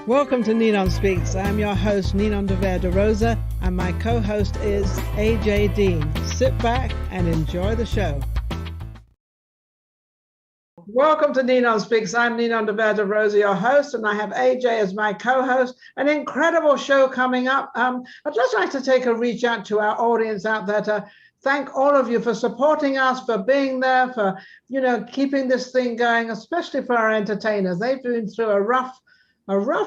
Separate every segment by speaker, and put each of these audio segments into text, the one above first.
Speaker 1: Welcome to NinonSpeaks. I'm your host, Ninon de Rosa, and my co-host is AJ Dean. Sit back and enjoy the show. Welcome to NinonSpeaks. I'm Ninon de Rosa, your host, and I have AJ as my co-host. An incredible show coming up. I'd just like to take a reach out to our audience out there to thank all of you for supporting us, for being there, for keeping this thing going, especially for our entertainers. They've been through a rough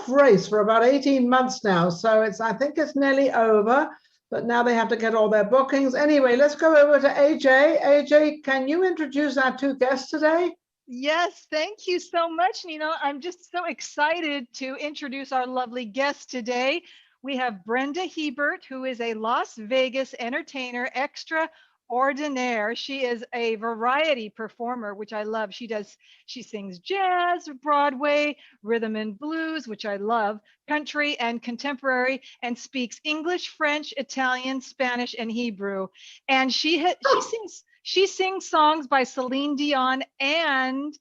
Speaker 1: race for about 18 months now. So I think it's nearly over, but now they have to get all their bookings. Anyway, let's go over to AJ. AJ, can you introduce our two guests today?
Speaker 2: Yes, thank you so much, Nino. I'm just so excited to introduce our lovely guest today. We have Brenda Hebert, who is a Las Vegas entertainer extraordinaire. She is a variety performer, which I love. She sings jazz, Broadway, rhythm and blues, which I love, country and contemporary, and speaks English, French, Italian, Spanish, and Hebrew. And she sings songs by Celine Dion and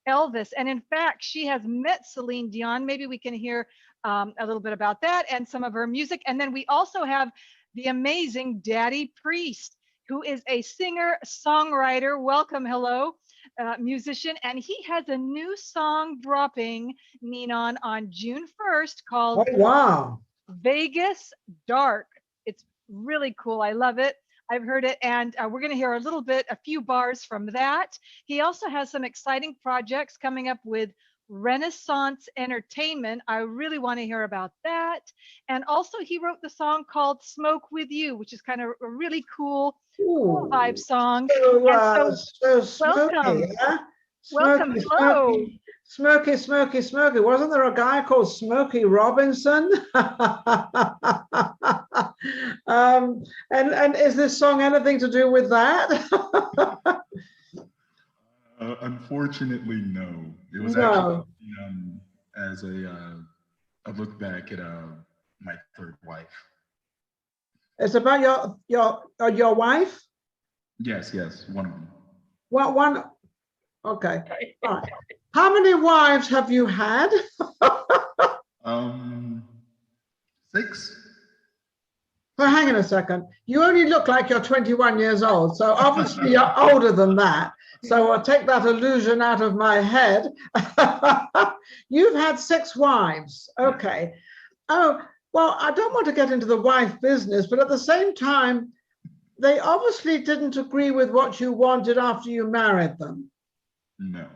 Speaker 2: Elvis. And in fact, she has met Celine Dion. Maybe we can hear a little bit about that and some of her music. And then we also have the amazing Daddy Priest, who is a singer, songwriter, hello, musician. And he has a new song dropping, Ninon, on June 1st called Vegas Dark. It's really cool. I love it. I've heard it, and we're going to hear a few bars from that. He also has some exciting projects coming up with Renaissance Entertainment. I really want to hear about that. And also he wrote the song called Smoke With You, which is kind of a really cool vibe song.
Speaker 1: So smoky,
Speaker 2: welcome.
Speaker 1: Yeah?
Speaker 2: Welcome, hello.
Speaker 1: Smoky. Wasn't there a guy called Smokey Robinson? And is this song anything to do with that?
Speaker 3: Unfortunately, no. It was actually as a look back at my third wife.
Speaker 1: It's about your wife?
Speaker 3: Yes, one of them.
Speaker 1: Well, one. Okay. All right. How many wives have you had?
Speaker 3: 6.
Speaker 1: Well, hang on a second. You only look like you're 21 years old, so obviously you're older than that. So I'll take that illusion out of my head. You've had 6 wives. Okay. Oh, well, I don't want to get into the wife business, but at the same time, they obviously didn't agree with what you wanted after you married them.
Speaker 3: No.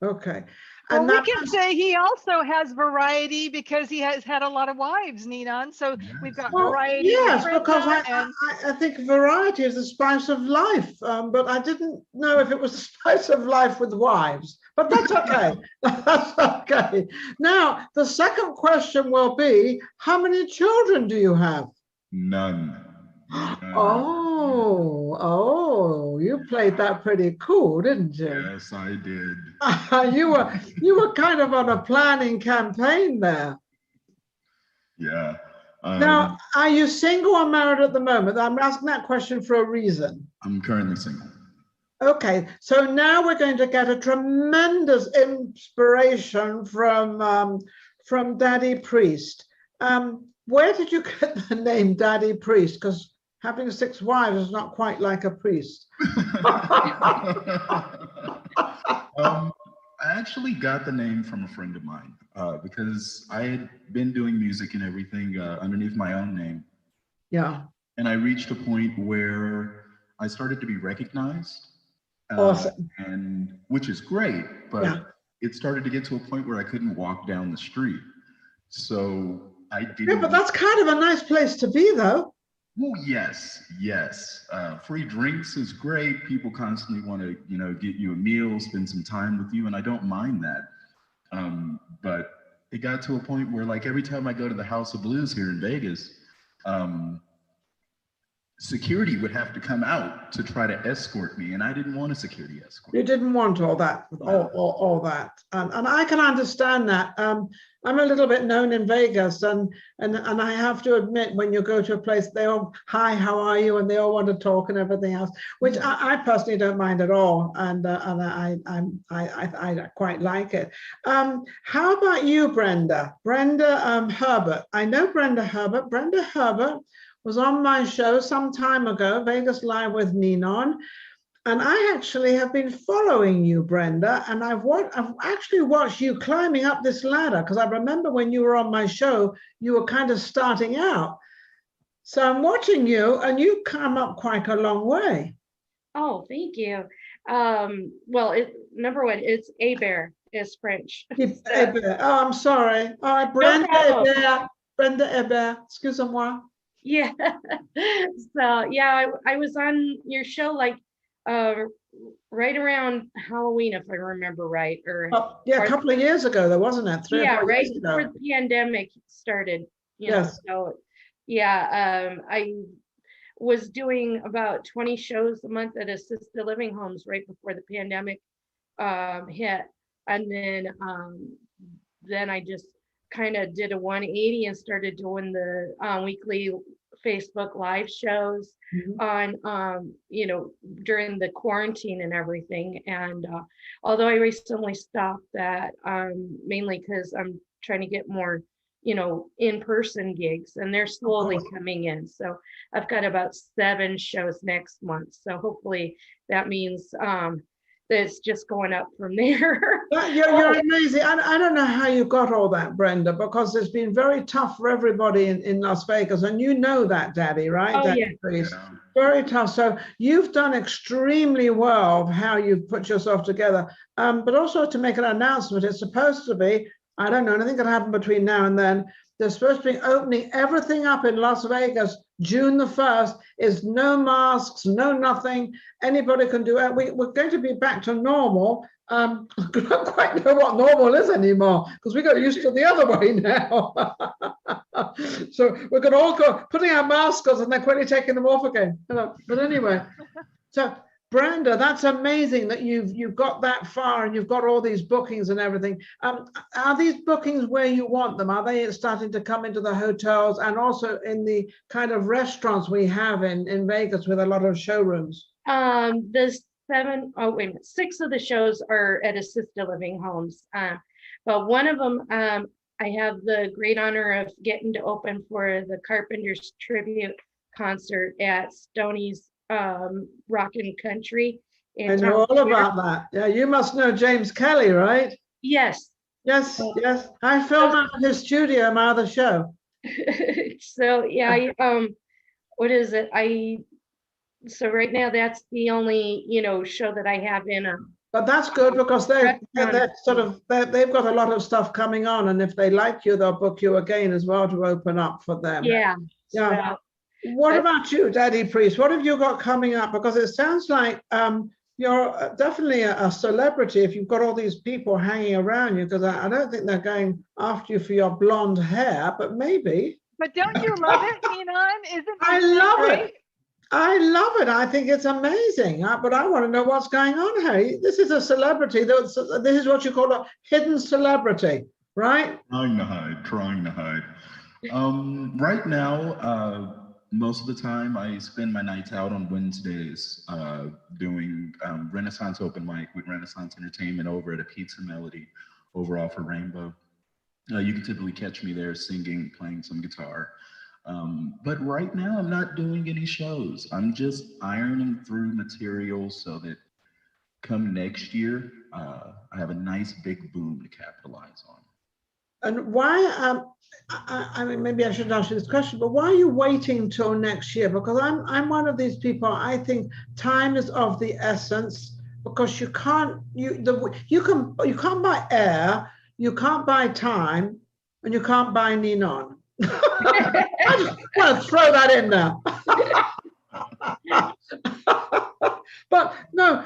Speaker 1: Okay.
Speaker 2: And we can say he also has variety because he has had a lot of wives, Ninon. So we've got variety.
Speaker 1: Yes, because I think variety is the spice of life. But I didn't know if it was the spice of life with wives. But that's okay. That's okay. Now, the second question will be, how many children do you have?
Speaker 3: None.
Speaker 1: Oh, you played that pretty cool, didn't you?
Speaker 3: Yes, I did.
Speaker 1: You were kind of on a planning campaign there.
Speaker 3: Yeah.
Speaker 1: Now, are you single or married at the moment? I'm asking that question for a reason.
Speaker 3: I'm currently single.
Speaker 1: Okay, so now we're going to get a tremendous inspiration from Daddy Priest. Where did you get the name Daddy Priest? Because having 6 wives is not quite like a priest.
Speaker 3: I actually got the name from a friend of mine because I had been doing music and everything underneath my own name.
Speaker 1: Yeah.
Speaker 3: And I reached a point where I started to be recognized.
Speaker 1: Awesome.
Speaker 3: And which is great, but it started to get to a point where I couldn't walk down the street. So I didn't.
Speaker 1: Yeah, but that's kind of a nice place to be, though.
Speaker 3: Well, yes. Free drinks is great. People constantly want to, get you a meal, spend some time with you, and I don't mind that. But it got to a point where, like, every time I go to the House of Blues here in Vegas, security would have to come out to try to escort me, and I didn't want a security escort.
Speaker 1: You didn't want all that, all that, and I can understand that. I'm a little bit known in Vegas, and I have to admit, when you go to a place, they all, hi, how are you, and they all want to talk and everything else, which I personally don't mind at all, and I quite like it. How about you, Brenda? Brenda Hebert. I know Brenda Hebert. Brenda Hebert was on my show some time ago, Vegas Live with Ninon. And I actually have been following you, Brenda, and I've actually watched you climbing up this ladder, because I remember when you were on my show, you were kind of starting out. So I'm watching you, and you've come up quite a long way.
Speaker 4: Oh, thank you. Well, number one, it's Hebert, it's French.
Speaker 1: Hebert. Oh, I'm sorry. All right, Brenda Hebert. Brenda Hebert, excusez-moi.
Speaker 4: Yeah. So yeah, I was on your show like right around Halloween, if I remember right, or
Speaker 1: yeah, a couple of years ago, though, wasn't it? 3 or 4
Speaker 4: right
Speaker 1: years ago.
Speaker 4: before the pandemic started. You know, so yeah, I was doing about 20 shows a month at assisted living homes right before the pandemic hit, and then I just kind of did a 180 and started doing the weekly Facebook live shows on you know, during the quarantine and everything. And although I recently stopped that, mainly because I'm trying to get more, you know, in-person gigs, and they're slowly coming in. So I've got about 7 shows next month, so hopefully that means it's just going up from there.
Speaker 1: You're amazing. I don't know how you got all that, Brenda, because it's been very tough for everybody in Las Vegas, and you know that, Daddy, right?
Speaker 4: Oh,
Speaker 1: Daddy Priest. Very tough. So you've done extremely well of how you've put yourself together. But also, to make an announcement, it's supposed to be, I don't know, anything can happen between now and then. They're supposed to be opening everything up in Las Vegas June the 1st. Is no masks, no nothing. Anybody can do it. We're going to be back to normal. I don't quite know what normal is anymore, because we got used to the other way now. So we're going to all go putting our masks on and then quickly taking them off again. But anyway, so Brenda, that's amazing that you've got that far and you've got all these bookings and everything. Are these bookings where you want them? Are they starting to come into the hotels and also in the kind of restaurants we have in Vegas with a lot of showrooms?
Speaker 4: There's 6 of the shows are at assisted living homes. But one of them, I have the great honor of getting to open for the Carpenters tribute concert at Stoney's Rockin' Country.
Speaker 1: I know all about that. Yeah, you must know James Kelly, right?
Speaker 4: Yes.
Speaker 1: Yes, yes. I filmed at his studio, my other show.
Speaker 4: So yeah, what is it? So right now that's the only, you know, show that I have in a.
Speaker 1: But that's good, because they've got a lot of stuff coming on, and if they like you, they'll book you again as well to open up for them.
Speaker 4: Yeah.
Speaker 1: Yeah. What about you, Daddy Priest? What have you got coming up? Because it sounds like you're definitely a celebrity if you've got all these people hanging around you, because I don't think they're going after you for your blonde hair, but maybe.
Speaker 2: But don't you love it, Ninon? Isn't it?
Speaker 1: I love it. I love it. I think it's amazing. But I want to know what's going on here. This is a celebrity. This is what you call a hidden celebrity, right?
Speaker 3: Trying to hide. Right now, most of the time I spend my nights out on Wednesdays doing Renaissance open mic with Renaissance Entertainment over at a Pizza Melody over off of Rainbow. You can typically catch me there singing, playing some guitar. But right now I'm not doing any shows. I'm just ironing through material so that come next year, I have a nice big boom to capitalize on.
Speaker 1: And why, I mean, maybe I shouldn't ask you this question, but why are you waiting till next year? Because I'm one of these people, I think time is of the essence, because you can't buy air, you can't buy time, and you can't buy Ninon. I just want to throw that in there. But no,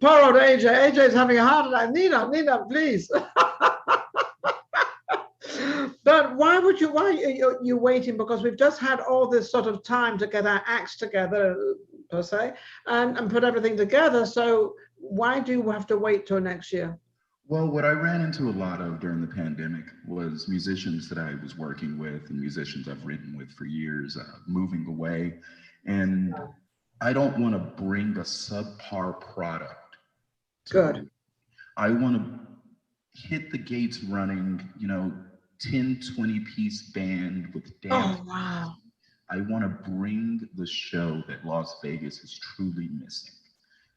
Speaker 1: poor old AJ. AJ is having a heart attack. Ninon, please. But why are you waiting? Because we've just had all this sort of time to get our acts together, per se, and put everything together. So why do you have to wait till next year?
Speaker 3: Well, what I ran into a lot of during the pandemic was musicians that I was working with and musicians I've written with for years moving away. And I don't want to bring a subpar product to
Speaker 1: Good.
Speaker 3: I want to hit the gates running, 10, 20 piece band with dance.
Speaker 1: Oh, wow.
Speaker 3: I want to bring the show that Las Vegas is truly missing.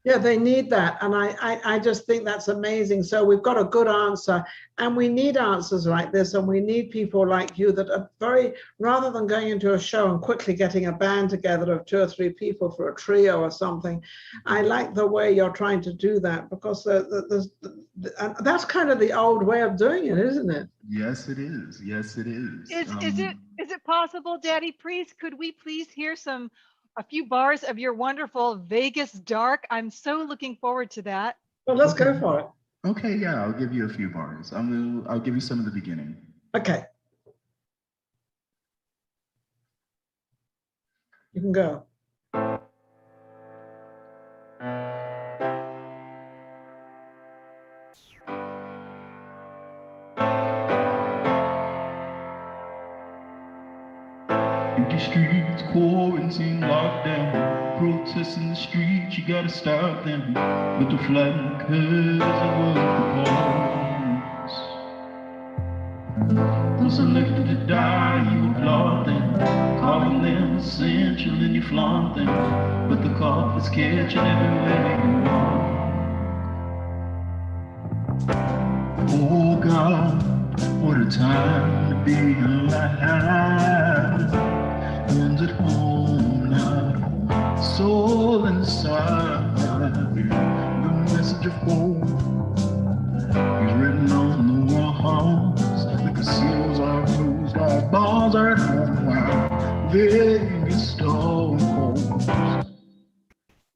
Speaker 1: Yeah, they need that. And I just think that's amazing. So we've got a good answer, and we need answers like this. And we need people like you that are rather than going into a show and quickly getting a band together of 2 or 3 people for a trio or something. I like the way you're trying to do that, because that's kind of the old way of doing it, isn't it?
Speaker 3: Yes, it is. Yes, it is.
Speaker 2: Is it possible, Daddy Priest, could we please hear a few bars of your wonderful Vegas Dark? I'm so looking forward to that.
Speaker 1: Well, let's go for it.
Speaker 3: Okay, yeah, I'll give you a few bars. I'll give you some of the beginning.
Speaker 1: Okay. You can go.
Speaker 3: Empty streets, quarantine, lockdown, protests in the streets, you gotta stop them. But the flag, cause it was the cause. Those elected to die, you applaud them, calling them essential and you flaunt them. But the cough is catching everywhere you walk. Oh God, what a time to be alive. Hands at home now, soul inside. The message of hope is written on the walls. The casinos are closed, our bars are at home while Vegas stone cold.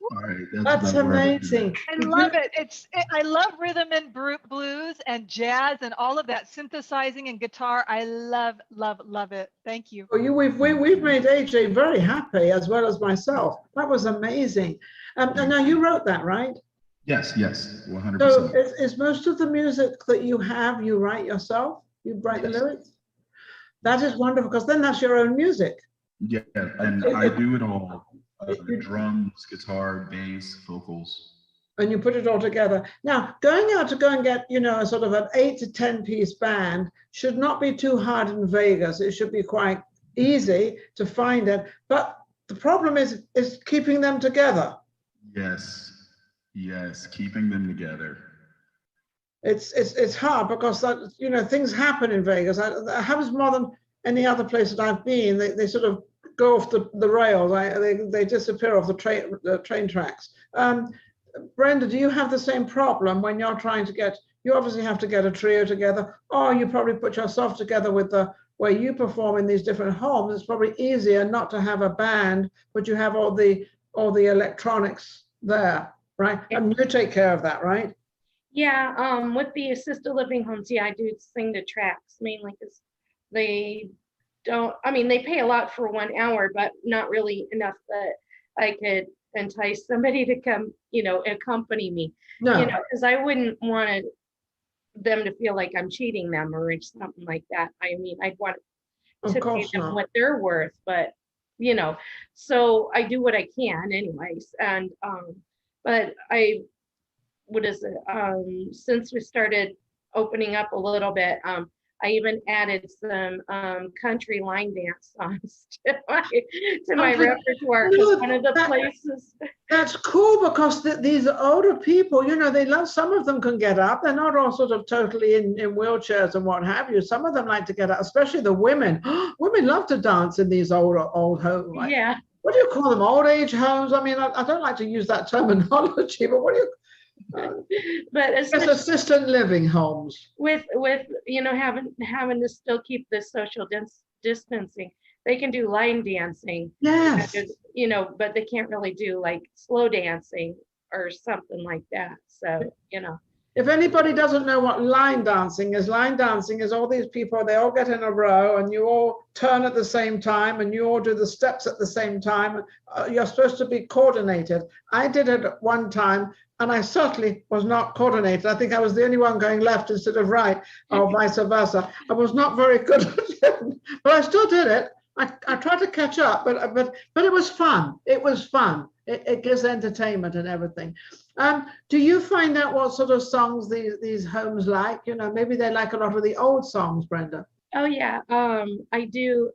Speaker 3: All right,
Speaker 1: that's amazing.
Speaker 2: I love it. I love rhythm and blues and jazz and all of that synthesizing and guitar. I love it. Thank you.
Speaker 1: Well, we've made AJ very happy, as well as myself. That was amazing. And now you wrote that, right?
Speaker 3: Yes, 100%.
Speaker 1: So is most of the music that you write yourself? You write the lyrics? That is wonderful, because then that's your own music.
Speaker 3: Yeah, and I do it all. Drums, guitar, bass, vocals.
Speaker 1: And you put it all together. Now, going out to go and get, a sort of an 8 to 10 piece band should not be too hard in Vegas. It should be quite easy to find it. But the problem is keeping them together.
Speaker 3: Yes, keeping them together.
Speaker 1: It's hard, because things happen in Vegas. It happens more than any other place that I've been. They sort of go off the rails. They disappear off the train tracks. Brenda, do you have the same problem when you're trying to you obviously have to get a trio together, or you probably put yourself together with where you perform in these different homes. It's probably easier not to have a band, but you have all the electronics there, right? And you take care of that, right?
Speaker 4: Yeah, with the assisted living homes, I do sing to tracks mainly, because they pay a lot for 1 hour, but not really enough that I could entice somebody to come, accompany me.
Speaker 1: No.
Speaker 4: Because I wouldn't want them to feel like I'm cheating them or something like that. I'd want to pay them what they're worth, but so I do what I can anyways. And but since we started opening up a little bit, I even added some country line dance songs to my repertoire. One of the places.
Speaker 1: That's cool, because these older people, they love. Some of them can get up. They're not all sort of totally in wheelchairs and what have you. Some of them like to get up, especially the women. Women love to dance in these old homes. Like,
Speaker 4: yeah.
Speaker 1: What do you call them? Old age homes? I don't like to use that terminology, but what do you?
Speaker 4: But
Speaker 1: it's assisted living homes
Speaker 4: with having to still keep this social distancing. They can do line dancing,
Speaker 1: yes,
Speaker 4: but they can't really do like slow dancing or something like that. So
Speaker 1: If anybody doesn't know what line dancing is all these people, they all get in a row and you all turn at the same time and you all do the steps at the same time. You're supposed to be coordinated. I did it at one time and I certainly was not coordinated. I think I was the only one going left instead of right, or vice versa. I was not very good at it, but I still did it. I tried to catch up, but it was fun. It was fun. It gives entertainment and everything. Do you find out what sort of songs these homes like? You know, maybe they like a lot of the old songs, Brenda.
Speaker 4: Oh yeah, I do.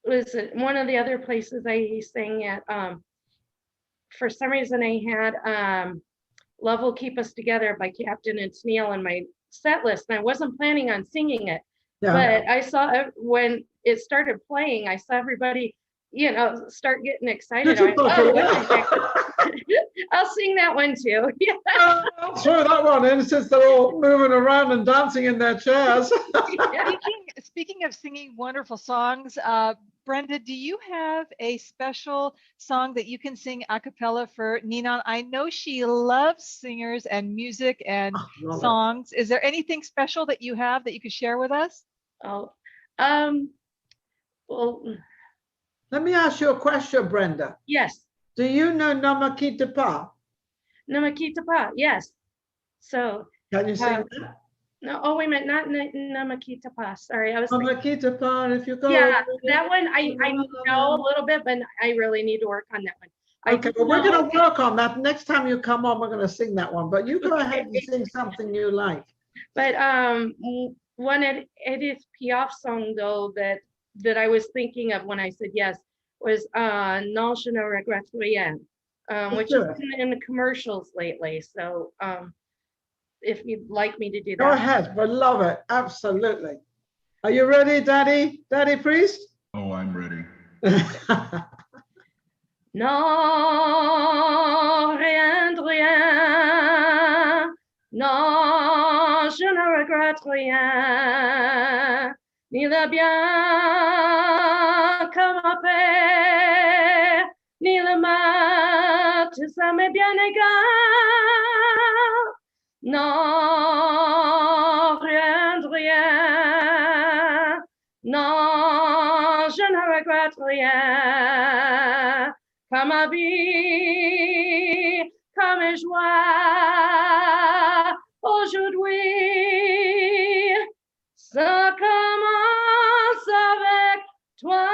Speaker 4: Listen, one of the other places I sang at, for some reason I had Love Will Keep Us Together by Captain and Tennille in my set list, and I wasn't planning on singing it. Yeah. But I saw it when it started playing, I saw everybody, you know, start getting excited. I went, oh, I'll sing that one too. Yeah.
Speaker 1: I'll throw that one in since they're all moving around and dancing in their chairs.
Speaker 2: Speaking of singing wonderful songs, Brenda, do you have a special song that you can sing a cappella for Ninon? I know she loves singers and music and songs. Is there anything special that you have that you could share with us?
Speaker 4: Oh, well,
Speaker 1: let me ask you a question, Brenda.
Speaker 4: Yes.
Speaker 1: Do you know Namakita Pa?
Speaker 4: Namakita Pa, yes. So
Speaker 1: can you sing that?
Speaker 4: No, oh wait a minute, not Namakita Pa. Sorry, I was
Speaker 1: Namakita Pa, if you go.
Speaker 4: Yeah, that one I know a little bit, but I really need to work on that one.
Speaker 1: Okay, well, we're going to work on that. Next time you come on, we're going to sing that one. But you go ahead and sing something you like.
Speaker 4: But one Edith Piaf song though that I was thinking of when I said yes was Non je ne regrette rien, which is in the commercials lately. So if you'd like me to do that.
Speaker 1: Go ahead, we love it, absolutely. Are you ready, Daddy Priest?
Speaker 3: Oh, I'm ready.
Speaker 4: Non, rien de rien. Non, je ne regrette rien. Ni le bien comme ma père, ni le mal, tout ça m'est bien égal. Non, rien de rien. Non, je ne regrette rien. Comme ma vie, comme mes joies, aujourd'hui, ça commence avec toi.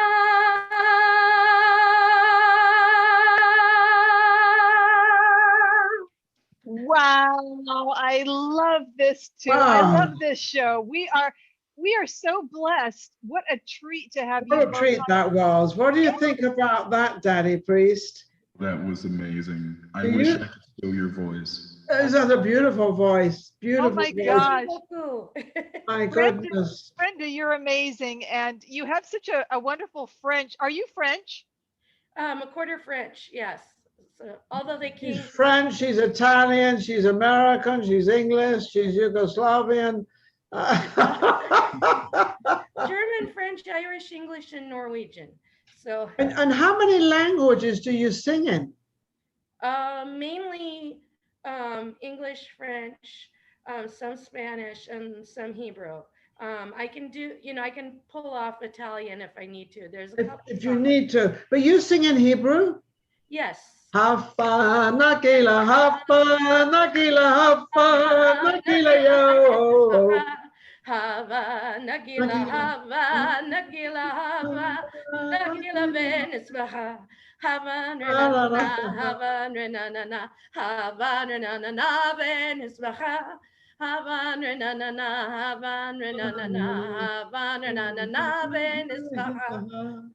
Speaker 2: Wow, I love this too. Wow. I love this show. We are so blessed. What a treat to have you.
Speaker 1: What a treat that was. What do you think about that, Daddy Priest?
Speaker 3: That was amazing. I wish I could steal your voice.
Speaker 1: That a beautiful voice. Beautiful.
Speaker 2: Oh my gosh.
Speaker 1: My goodness.
Speaker 2: Brenda, you're amazing. And you have such a wonderful French. Are you French?
Speaker 4: A quarter French, yes. So, although they came.
Speaker 1: She's French, she's Italian, she's American, she's English, she's Yugoslavian.
Speaker 4: German, French, Irish, English, and Norwegian. So.
Speaker 1: And how many languages do you sing in?
Speaker 4: Mainly English, French, some Spanish, and some Hebrew. I can do, I can pull off Italian if I need to. There's a couple.
Speaker 1: If you need to, but you sing in Hebrew?
Speaker 4: Yes.
Speaker 1: Hafa Nagila, Hafa Nagila, Hafa Nagila yo.
Speaker 4: Hava Nagila, Hava Nagila, Hava Nagila Venisbaha. Hava Renana, Hava Renana, Hava Renana Venisbaha. Hava Renana, Hava Renana, Hava Renana Venisbaha.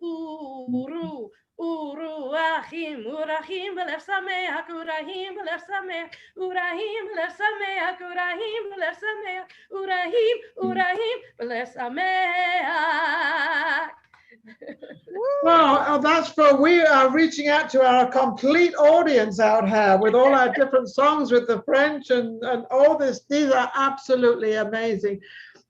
Speaker 4: Uru. Urahim, Urahim, Belef Sameach, Urahim, Belef Sameach, Urahim, Belef Sameach, Urahim, Belef Sameach, Urahim, Urahim, Belef Sameach.
Speaker 1: Well, that's for we are reaching out to our complete audience out here with all our different songs with the French and all this. These are absolutely amazing.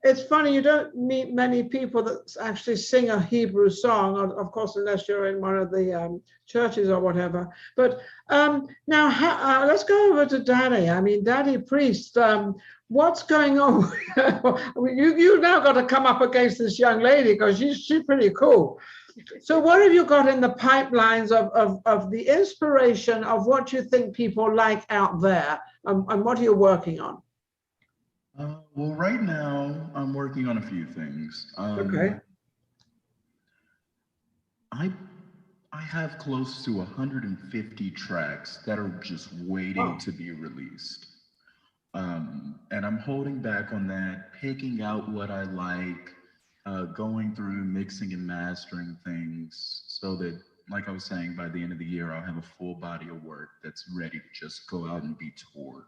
Speaker 1: it's funny, you don't meet many people that actually sing a Hebrew song, of course, unless you're in one of the churches or whatever. But now let's go over to Daddy. I mean, Daddy Priest, what's going on? you now got to come up against this young lady because she's pretty cool. So what have you got in the pipelines of the inspiration of what you think people like out there, and what are you working on?
Speaker 3: Well, right now I'm working on a few things.
Speaker 1: Okay.
Speaker 3: I have close to 150 tracks that are just waiting to be released. And I'm holding back on that, picking out what I like, going through mixing and mastering things so that, like I was saying, by the end of the year, I'll have a full body of work that's ready to just go out and be toured.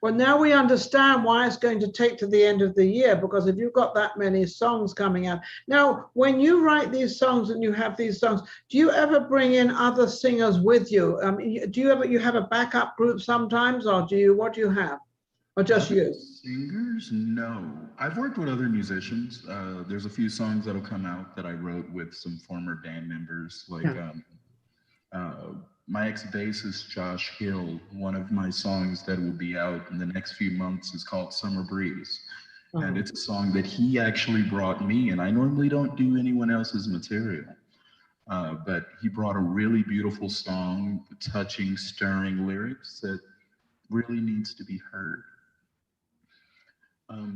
Speaker 1: Well, now we understand why it's going to take to the end of the year, because if you've got that many songs coming out. Now, when you write these songs and you have these songs, do you ever bring in other singers with you? Do you have a backup group sometimes, or what do you have? Or just you?
Speaker 3: Singers? No. I've worked with other musicians. There's a few songs that'll come out that I wrote with some former band members, like my ex-bassist Josh Hill. One of my songs that will be out in the next few months is called Summer Breeze. And it's a song that he actually brought me, and I normally don't do anyone else's material. But he brought a really beautiful song, touching, stirring lyrics that really needs to be heard.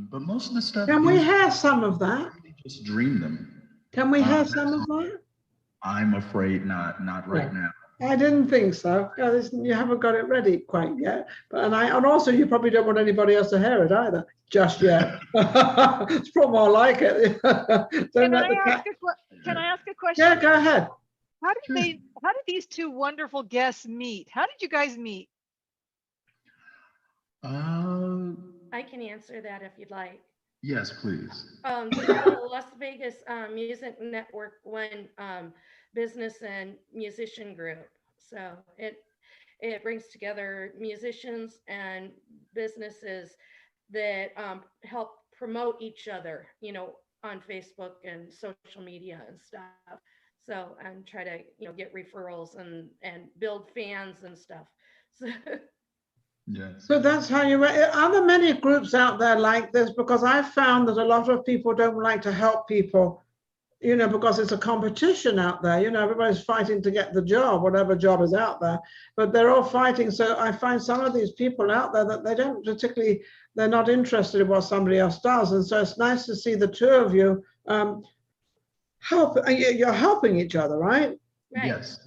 Speaker 3: But most of the stuff.
Speaker 1: Can we hear some of that?
Speaker 3: Just dream them.
Speaker 1: Can we hear some of that?
Speaker 3: I'm afraid not right now.
Speaker 1: I didn't think so. You haven't got it ready quite yet. But and also you probably don't want anybody else to hear it either just yet. It's probably more like it.
Speaker 2: Can I ask a question?
Speaker 1: Yeah, go ahead.
Speaker 2: How did these two wonderful guests meet? How did you guys meet?
Speaker 4: I can answer that if you'd like.
Speaker 3: Yes, please.
Speaker 4: The Las Vegas Music Network one business and musician group. So it brings together musicians and businesses that help promote each other, on Facebook and social media and stuff. So and try to get referrals and build fans and stuff. So.
Speaker 3: Yes.
Speaker 1: So that's how you. Are there many groups out there like this? Because I've found that a lot of people don't like to help people, because it's a competition out there. Everybody's fighting to get the job, whatever job is out there, but they're all fighting. So I find some of these people out there that they're not interested in what somebody else does. And so it's nice to see the two of you help. You're helping each other, right?
Speaker 4: Right.
Speaker 3: Yes.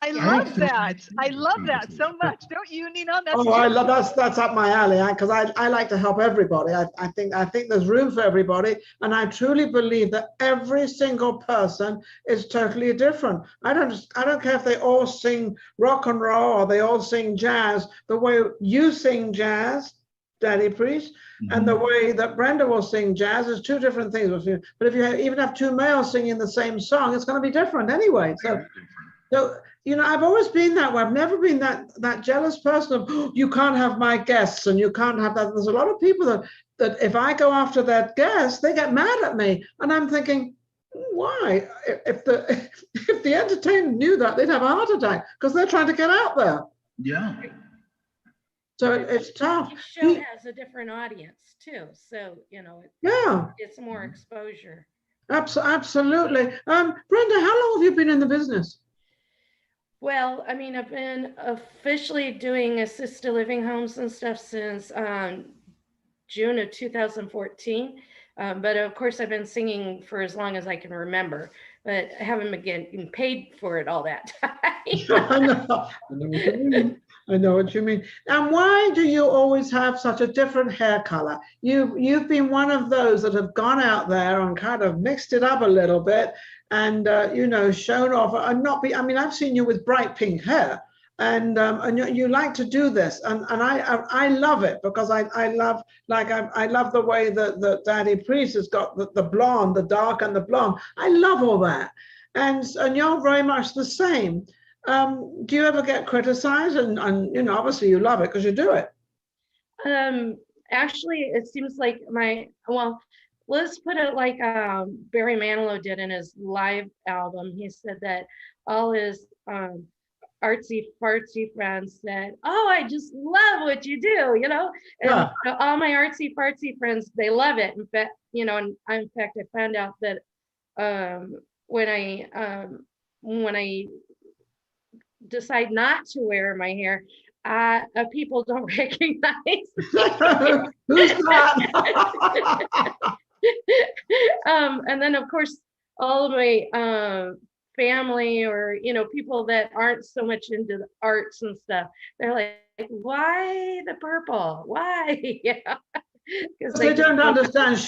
Speaker 2: I love that. I love that so much. Don't you, Ninon?
Speaker 1: I love that's up my alley, because I like to help everybody. I think there's room for everybody, and I truly believe that every single person is totally different. I don't care if they all sing rock and roll or they all sing jazz. The way you sing jazz, Daddy Priest, and the way that Brenda will sing jazz is two different things. But if you even have two males singing the same song, it's going to be different anyway. So I've always been that way. I've never been that jealous person of, you can't have my guests and you can't have that. There's a lot of people that if I go after their guests, they get mad at me. And I'm thinking, why? If the entertainer knew that, they'd have a heart attack because they're trying to get out there.
Speaker 3: Yeah.
Speaker 1: So it's tough.
Speaker 4: Each show has a different audience too. So, it's more exposure.
Speaker 1: Absolutely. Brenda, how long have you been in the business?
Speaker 4: Well, I mean, I've been officially doing assisted living homes and stuff since June of 2014. But of course, I've been singing for as long as I can remember, but I haven't been getting paid for it all that time.
Speaker 1: I know what you mean. And why do you always have such a different hair color? You've been one of those that have gone out there and kind of mixed it up a little bit and shown off and not be. I mean, I've seen you with bright pink hair, and you like to do this, and I love it because I love the way that Daddy Priest has got the blonde, the dark and the blonde. I love all that, and you're very much the same. Do you ever get criticized? And obviously you love it because you do it.
Speaker 4: Actually, it seems like well, let's put it like Barry Manilow did in his live album. He said that all his artsy fartsy friends said, "Oh, I just love what you do," you know, and all my artsy fartsy friends, they love it. In fact, you know, and in fact, I found out that when I decide not to wear my hair, people don't recognize.
Speaker 1: Who's that?
Speaker 4: And then of course, all of my family, or you know, people that aren't so much into the arts and stuff, they're like, why the purple? Why? Yeah.
Speaker 1: Because they don't understand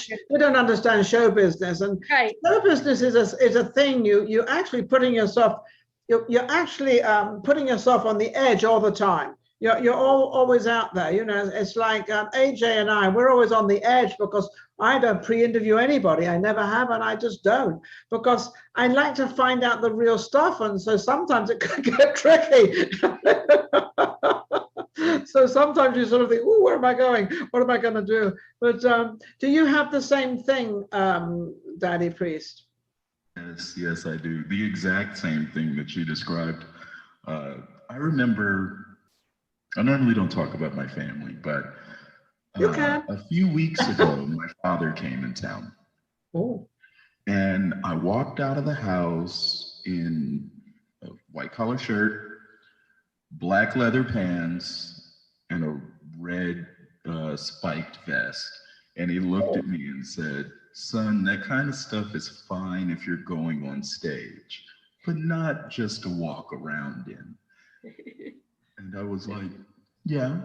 Speaker 1: show business, and
Speaker 4: right.
Speaker 1: Show business is a thing. You actually putting yourself, you're actually putting yourself on the edge all the time. You're always out there. You know, it's like AJ and I, we're always on the edge because I don't pre-interview anybody. I never have, and I just don't, because I like to find out the real stuff, and so sometimes it can get tricky. So sometimes you sort of think, oh, where am I going? What am I going to do? But do you have the same thing, Daddy Priest?
Speaker 3: Yes, I do. The exact same thing that you described. I remember, I normally don't talk about my family, but a few weeks ago, my father came in town.
Speaker 1: Oh.
Speaker 3: And I walked out of the house in a white collar shirt, black leather pants, and a red spiked vest. And he looked at me and said, "Son, that kind of stuff is fine if you're going on stage, but not just to walk around in." And I was like, yeah.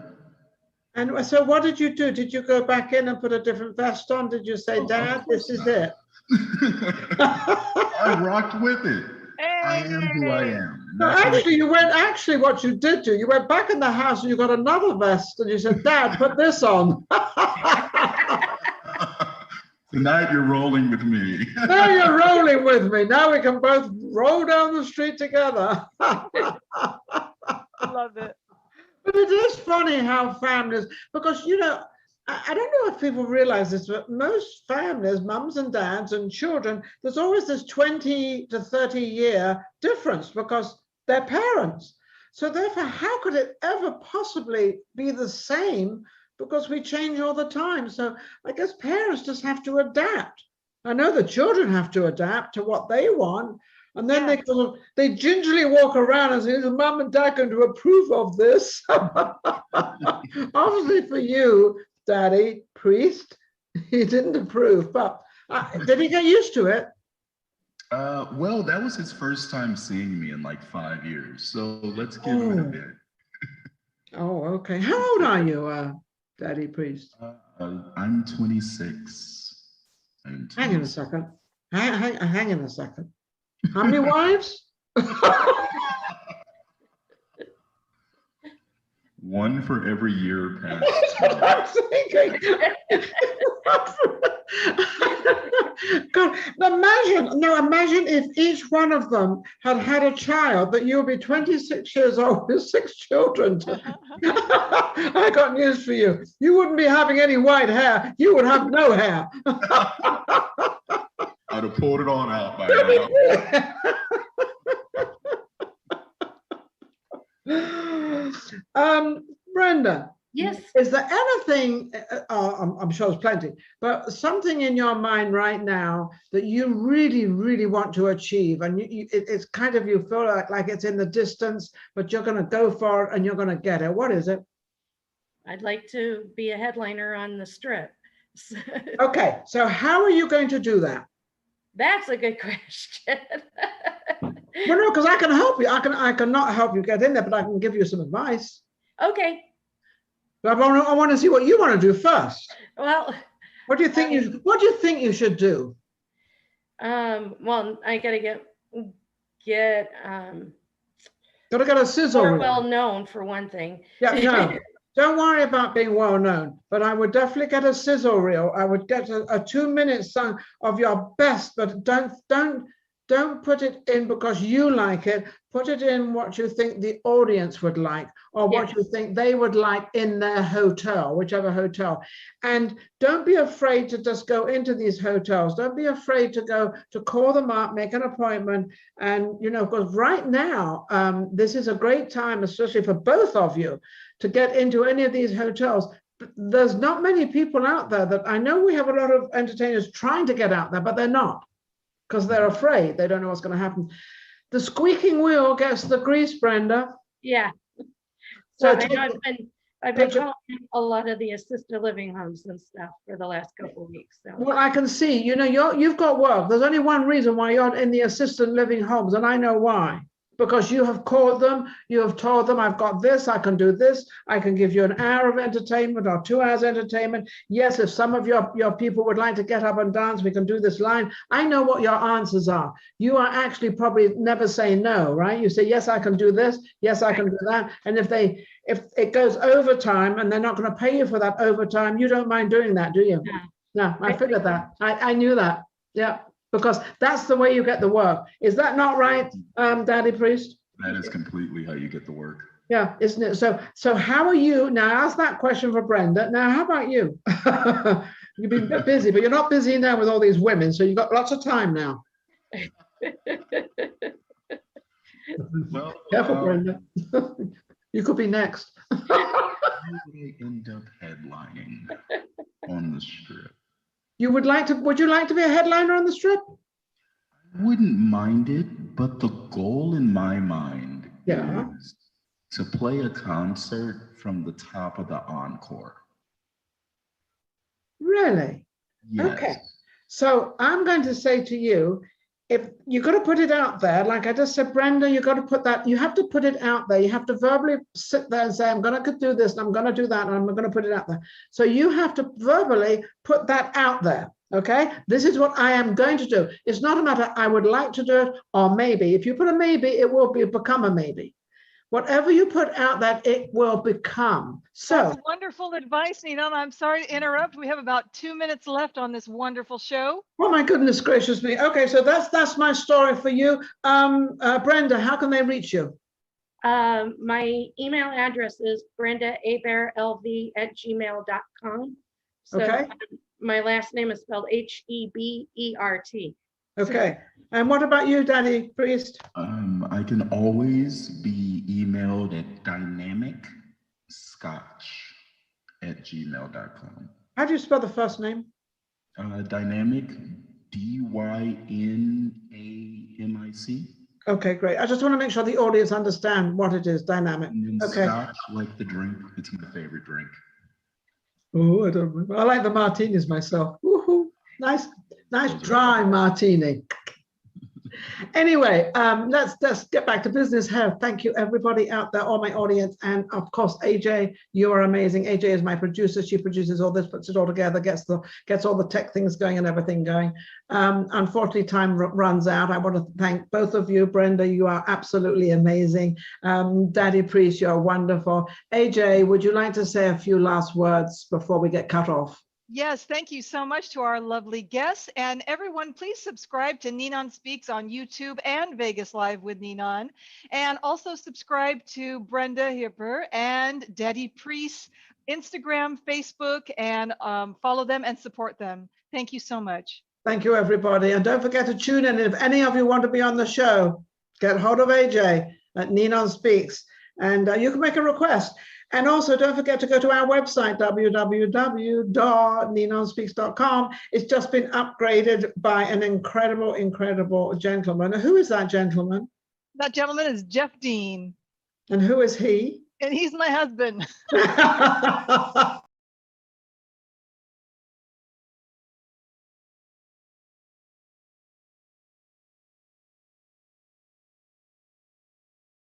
Speaker 1: And so what did you do? Did you go back in and put a different vest on? Did you say, Dad, this is it?
Speaker 3: I rocked with it. I am who I am.
Speaker 1: No, actually, what you did do, you went back in the house and you got another vest and you said, Dad, put this on.
Speaker 3: Tonight you're rolling with me.
Speaker 1: Now you're rolling with me. Now we can both roll down the street together.
Speaker 2: Love it.
Speaker 1: But it is funny how families, because, you know, I don't know if people realize this, but most families, mums and dads and children, there's always this 20 to 30 year difference because they're parents. So therefore, how could it ever possibly be the same? Because we change all the time. So I guess parents just have to adapt. I know the children have to adapt to what they want. And then they gingerly walk around and say, is mom and dad going to approve of this? Obviously for you, Daddy Priest, he didn't approve, but did he get used to it?
Speaker 3: Well, that was his first time seeing me in like 5 years. So let's give him a bit.
Speaker 1: Oh, okay. How old are you, Daddy Priest?
Speaker 3: I'm 26.
Speaker 1: Hang in a second. Hang in a second. How many wives?
Speaker 3: One for every year past.
Speaker 1: I'm thinking. God, imagine if each one of them had a child, that you'll be 26 years old with 6 children. I got news for you. You wouldn't be having any white hair. You would have no hair.
Speaker 3: I'd have pulled it on out by
Speaker 1: now. Brenda.
Speaker 4: Yes.
Speaker 1: Is there anything, I'm sure there's plenty, but something in your mind right now that you really, really want to achieve, and it's kind of, you feel like it's in the distance, but you're going to go for it and you're going to get it? What is it?
Speaker 4: I'd like to be a headliner on the Strip.
Speaker 1: Okay, so how are you going to do that?
Speaker 4: That's a good question.
Speaker 1: Well, no, because I can help you. I cannot help you get in there, but I can give you some advice.
Speaker 4: Okay.
Speaker 1: But I want to see what you want to do first.
Speaker 4: Well,
Speaker 1: what do you think you should do?
Speaker 4: Well, I gotta get
Speaker 1: a sizzle
Speaker 4: more
Speaker 1: reel.
Speaker 4: well known, for one thing.
Speaker 1: Yeah, no. Don't worry about being well known, but I would definitely get a sizzle reel. I would get a 2-minute song of your best, but don't don't put it in because you like it. Put it in what you think the audience would like, or what you think they would like in their hotel, whichever hotel. And don't be afraid to just go into these hotels. Don't be afraid to call them up, make an appointment. And, you know, because right now, this is a great time, especially for both of you, to get into any of these hotels. There's not many people out there that I know. We have a lot of entertainers trying to get out there, but they're not, because they're afraid. They don't know what's going to happen. The squeaking wheel gets the grease, Brenda.
Speaker 4: Yeah.
Speaker 1: So
Speaker 4: I know I've been calling a lot of the assisted living homes and stuff for the last couple of weeks. So.
Speaker 1: Well, I can see, you know, you've got work. There's only one reason why you're in the assisted living homes, and I know why. Because you have called them, you have told them, I've got this, I can do this, I can give you an hour of entertainment or 2 hours entertainment. Yes, if some of your people would like to get up and dance, we can do this line. I know what your answers are. You are actually probably never say no, right? You say, yes, I can do this, yes, I can do that. And if it goes overtime and they're not going to pay you for that overtime, you don't mind doing that, do you? No, I figured that. I knew that. Yeah. Because that's the way you get the work. Is that not right, Daddy Priest?
Speaker 3: That is completely how you get the work.
Speaker 1: Yeah, isn't it? So how are you? Now, I asked that question for Brenda. Now, how about you? You've been a bit busy, but you're not busy now with all these women, so you've got lots of time now.
Speaker 3: Well,
Speaker 1: careful, Brenda. You could be next.
Speaker 3: I end up headlining on the Strip.
Speaker 1: Would you like to be a headliner on the Strip?
Speaker 3: I wouldn't mind it, but the goal in my mind is to play a concert from the top of the encore.
Speaker 1: Really?
Speaker 3: Yes.
Speaker 1: Okay. So I'm going to say to you, if you've got to put it out there, like I just said, Brenda, you have to put it out there. You have to verbally sit there and say, I'm going to do this, and I'm going to do that, and I'm going to put it out there. So you have to verbally put that out there. Okay, this is what I am going to do. It's not a matter I would like to do it or maybe. If you put a maybe, it will become a maybe. Whatever you put out there, it will become. So
Speaker 2: that's wonderful advice, Nina. I'm sorry to interrupt. We have about 2 minutes left on this wonderful show.
Speaker 1: Oh my goodness gracious me. Okay, so that's my story for you. Brenda, how can they reach you?
Speaker 4: My email address is brendahebertlv@gmail.com. So
Speaker 1: okay.
Speaker 4: My last name is spelled Hebert.
Speaker 1: Okay. And what about you, Daddy Priest?
Speaker 3: I can always be emailed at dynamicscotch@gmail.com.
Speaker 1: How do you spell the first name?
Speaker 3: Dynamic, DYNAMIC.
Speaker 1: Okay, great. I just want to make sure the audience understand what it is, dynamic.
Speaker 3: And
Speaker 1: okay.
Speaker 3: Scotch, like the drink, it's my favorite drink.
Speaker 1: Oh, I like the martinis myself. Woohoo! Nice dry martini. Anyway, let's get back to business here. Thank you, everybody out there, all my audience, and of course, AJ, you are amazing. AJ is my producer. She produces all this, puts it all together, gets all the tech things going and everything going. Unfortunately, time runs out. I want to thank both of you. Brenda, you are absolutely amazing. Daddy Priest, you're wonderful. AJ, would you like to say a few last words before we get cut off?
Speaker 2: Yes, thank you so much to our lovely guests. And everyone, please subscribe to NinonSpeaks on YouTube and Vegas Live with Ninon. And also subscribe to Brenda Hebert and Daddy Priest, Instagram, Facebook, and follow them and support them. Thank you so much.
Speaker 1: Thank you, everybody. And don't forget to tune in. If any of you want to be on the show, get hold of AJ at NinonSpeaks, and you can make a request. And also, don't forget to go to our website, www.ninonspeaks.com. It's just been upgraded by an incredible, incredible gentleman. Who is that gentleman?
Speaker 2: That gentleman is Jeff Dean.
Speaker 1: And who is he?
Speaker 2: And he's my husband.